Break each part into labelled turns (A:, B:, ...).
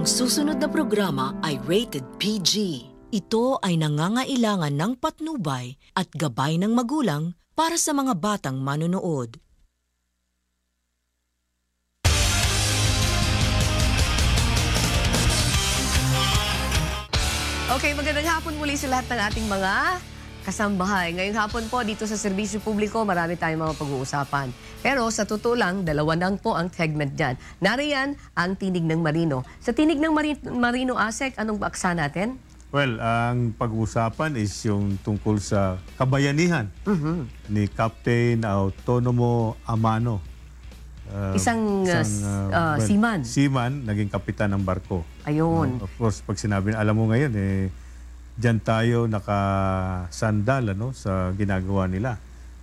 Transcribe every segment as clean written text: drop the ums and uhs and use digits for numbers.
A: Ang susunod na programa ay rated PG. Ito ay nangangailangan ng patnubay at gabay ng magulang para sa mga batang manonood.
B: Okay, magandang hapon muli sa lahat ng ating mga kasambahay. Ngayong hapon po dito sa Serbisyo Publiko, marami tayong mga pag-uusapan. Pero sa totoo lang, dalawa lang po ang segment dyan. Nariyan ang Tinig ng Marino. Sa Tinig ng Marino, Asek, anong baksa natin?
C: Well, ang pag-uusapan is yung tungkol sa kabayanihan ni Captain Autonomo Amano.
B: Isang seaman.
C: Seaman, naging kapitan ng barko.
B: Ayun.
C: Of course, pag sinabi, alam mo ngayon, diyan tayo nakasandal sa ginagawa nila.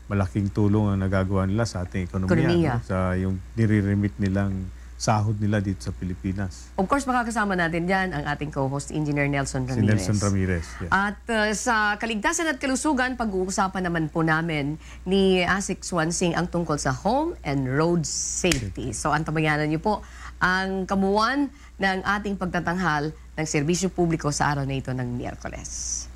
C: Malaking tulong ang nagagawa nila sa ating ekonomiya. Sa yung nire-remit nilang sahod nila dito sa Pilipinas.
B: Of course, makakasama natin dyan ang ating co-host, Engineer Nelson Ramirez.
C: Si Nelson Ramirez. Yes.
B: At sa kaligtasan at kalusugan, pag-uusapan naman po namin ni Asik Swansing ang tungkol sa home and road safety. So, antabayanan niyo po ang kabuuan ng ating pagtatanghal ng serbisyo publiko sa araw na ito ng Miyerkules.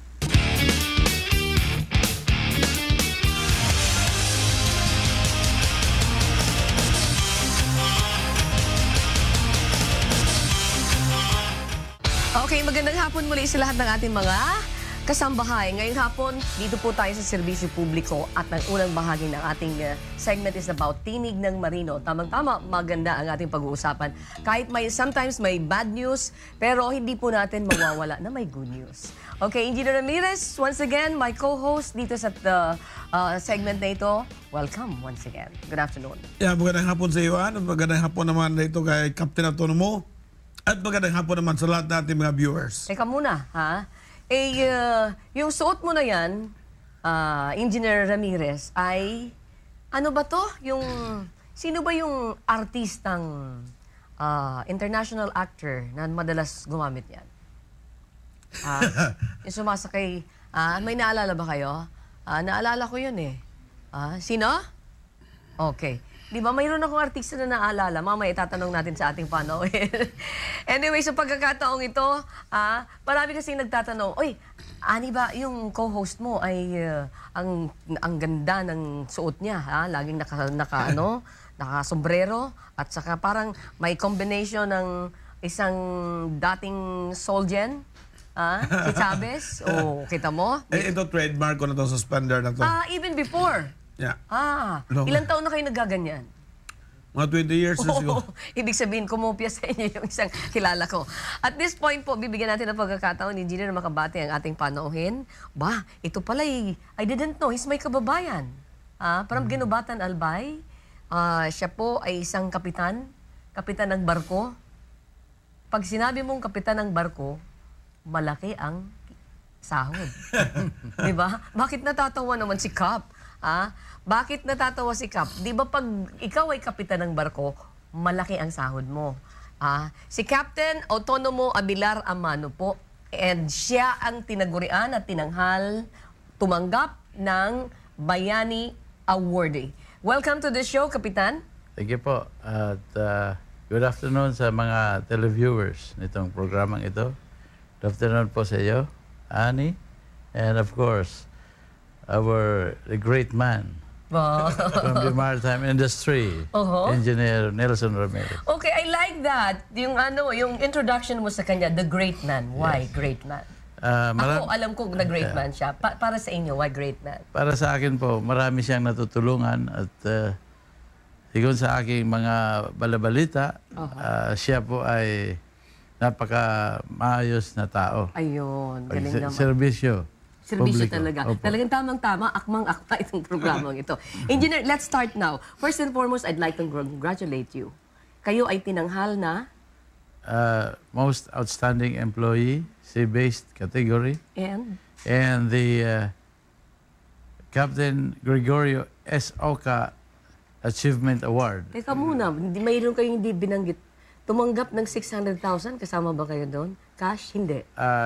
B: Okay, magandang hapon muli sa lahat ng ating mga kasambahay. Ngayong hapon, dito po tayo sa Serbisyo Publiko at ang unang bahagi ng ating segment is about Tinig ng Marino. Tamang-tama, maganda ang ating pag-uusapan. Kahit sometimes may bad news, pero hindi po natin mawawala na may good news. Okay, Engineer Ramirez, once again, my co-host dito sa segment na ito. Welcome once again. Good afternoon.
D: Yeah, magandang hapon sa iyo, Ann. Magandang hapon naman dito kay Captain Autonomo. At magandang hapon naman sa lahat natin mga viewers.
B: Teka muna, ha? Yung suot mo na yan, Engineer Ramirez, ay ano ba to? Sino ba yung artistang international actor na madalas gumamit yan? Yung sumasakay, may naalala ba kayo? Naalala ko yun eh. Sino? Okay. Di ba, mayroon akong artista na naalala. Mamaya itatanong natin sa ating panawin. Anyway, sa pagkakataong ito, marami kasing nagtatanong, oy, ani ba yung co-host mo ay ang ganda ng suot niya, ha? Laging naka-sombrero at saka parang may combination ng isang dating soldier, si Chavez. O, kita mo?
D: Ito trademark ko na to, suspender na to.
B: Even before?
D: Yeah.
B: Ilang taon na kayo nagaganyan?
D: Mga 20 years na siguro.
B: Ibig sabihin, kumopya sa inyo yung isang kilala ko. At this point po, bibigyan natin ng pagkakataon ni Engineer na makabati ang ating panauhin. Ba, ito pala I didn't know, he's my kababayan. From Ginubatan, Albay. Siya po ay isang kapitan ng barko. Pag sinabi mong kapitan ng barko, malaki ang sahod. Diba? Bakit natatawa naman si Cap? Bakit natatawa si Cap? Di ba pag ikaw ay kapitan ng barko, malaki ang sahod mo. Si Captain Autonomo Abilar Amano po, and siya ang tinagurian at tinanghal tumanggap ng Bayani Award. Welcome to the show, Kapitan.
E: Thank you po. At good afternoon sa mga televiewers nitong programang ito. Good afternoon po sa iyo, Annie. And of course, the great man from the maritime industry, Engineer Nelson Ramirez.
B: Okay, I like that. Yung introduction mo sa kanya, the great man. Why great man? Ako, alam ko na great man siya. Para sa inyo, why great man?
E: Para sa akin po, marami siyang natutulungan at sigun sa aking mga balabalita, siya po ay napaka-maayos na tao.
B: Ayun, galing naman.
E: Serbisyo
B: talaga. Opo. Talagang tamang-tama, akmang-akma itong programang ito. Engineer, let's start now. First and foremost, I'd like to congratulate you. Kayo ay tinanghal na?
E: Most Outstanding Employee, sea-based category. And the Captain Gregorio S. Oca Achievement Award.
B: Teka muna, mayroon kayong hindi binanggit. Tumanggap ng 600,000, kasama ba kayo doon? Cash? Hindi.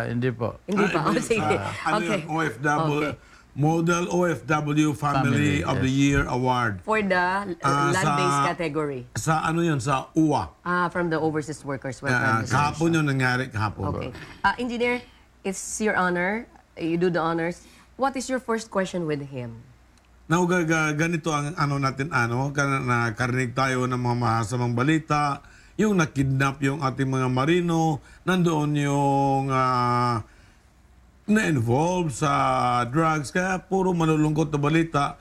E: Hindi po.
B: Hindi pa? Sige.
D: Ano yung OFW Model OFW Family of the
E: yes.
D: Year Award.
B: For the land-based category.
D: Sa ano yun? Sa UWA.
B: From the Overseas Workers Welfare Association.
D: Kahapon yun nangyari, kahapon.
B: Okay. Engineer, it's your honor. You do the honors. What is your first question with him?
D: Now, ganito ang ano natin, nakarinig tayo ng mga masamang balita, yung nakidnap yung ating mga marino, nandoon yung na-involve sa drugs, kaya puro malulungkot na balita.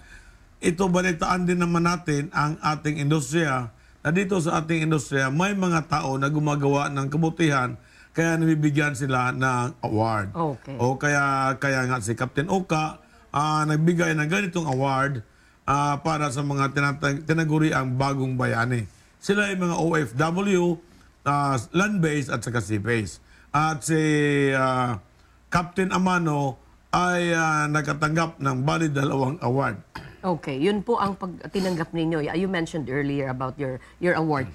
D: Ito, balitaan din naman natin ang ating industriya, na dito sa ating industriya, may mga tao na gumagawa ng kabutihan, kaya nabibigyan sila ng award.
B: Okay.
D: O kaya nga si Captain Oka, nagbigay ng ganitong award para sa mga tinaguri ang bagong bayani. Sila ay mga OFW, land-based at saka sea-based. At si Captain Amano ay nakatanggap ng bali 2 award.
B: Okay, yun po ang tinanggap ninyo. You mentioned earlier about your award.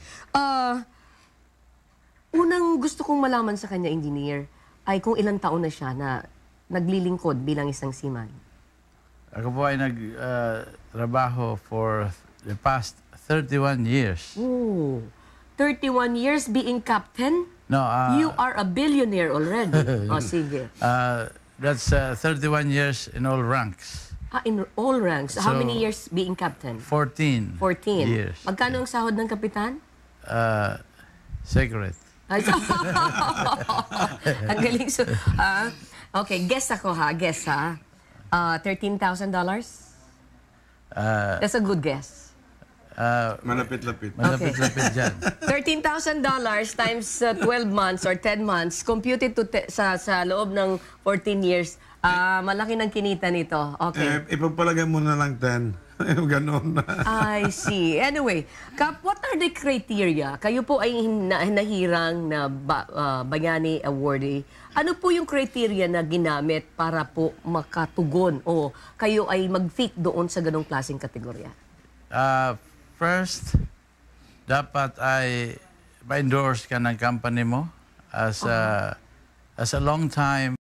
B: Unang gusto kong malaman sa kanya, engineer, ay kung ilang taon na siya na naglilingkod bilang isang seaman.
E: Ako po ay nagtrabaho for the past 31 years.
B: Oh, 31 years being captain?
E: No,
B: You are a billionaire already. Sige.
E: that's 31 years in all ranks.
B: In all ranks. How
E: So,
B: many years being captain?
E: 14
B: 14.
E: years.
B: Magkano ang sahod ng kapitan?
E: Secret.
B: Ay, ang galing. Okay, guess ako ha. Guess ha. $13,000? That's a good guess.
D: Malapit-lapit.
E: Malapit-lapit dyan.
B: $13,000 times 12 months or 10 months, computed to sa loob ng 14 years, malaki ng kinita nito. Okay.
D: Ipagpalagay mo na lang 10. Ganon.
B: I see. Anyway, Kap, what are the criteria? Kayo po ay nahirang na Bayani Awardee. Ano po yung criteria na ginamit para po makatugon o kayo ay mag-fit doon sa ganong klaseng kategorya?
E: First, dapat ay ma-endorse ka ng company mo as a long time